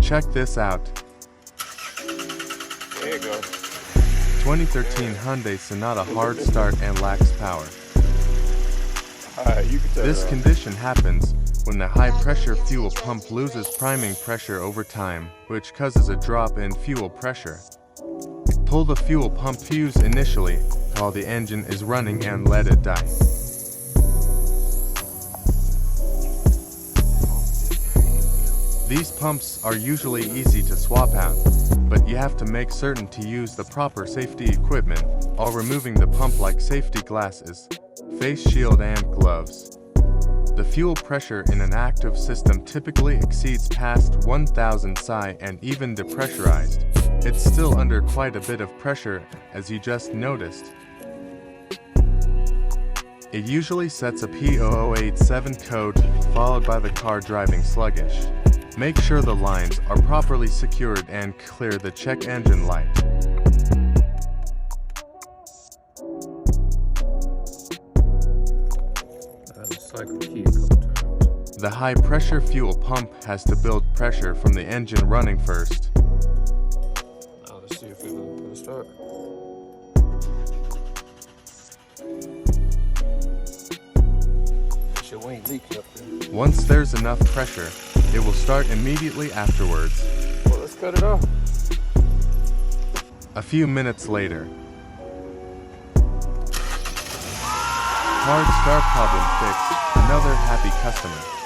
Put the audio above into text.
Check this out. There you go. 2013 Hyundai Sonata hard start and lacks power. Alright, you can tell This it off. condition happens when the high-pressure fuel pump loses priming pressure over time, which causes a drop in fuel pressure. Pull the fuel pump fuse initially while the engine is running and let it die. These pumps are usually easy to swap out, but you have to make certain to use the proper safety equipment while removing the pump, like safety glasses, face shield and gloves. The fuel pressure in an active system typically exceeds past 1000 psi, and even depressurized, it's still under quite a bit of pressure, as you just noticed. It usually sets a P0087 code, followed by the car driving sluggish. Make sure the lines are properly secured and clear the check engine light. Cycle key a couple times. The high-pressure fuel pump has to build pressure from the engine running first. Now let's see if it'll put a start. That shit ain't leaking up there. Once there's enough pressure, it will start immediately afterwards. Well, let's cut it off. A few minutes later. Hard start problem fixed. Another happy customer.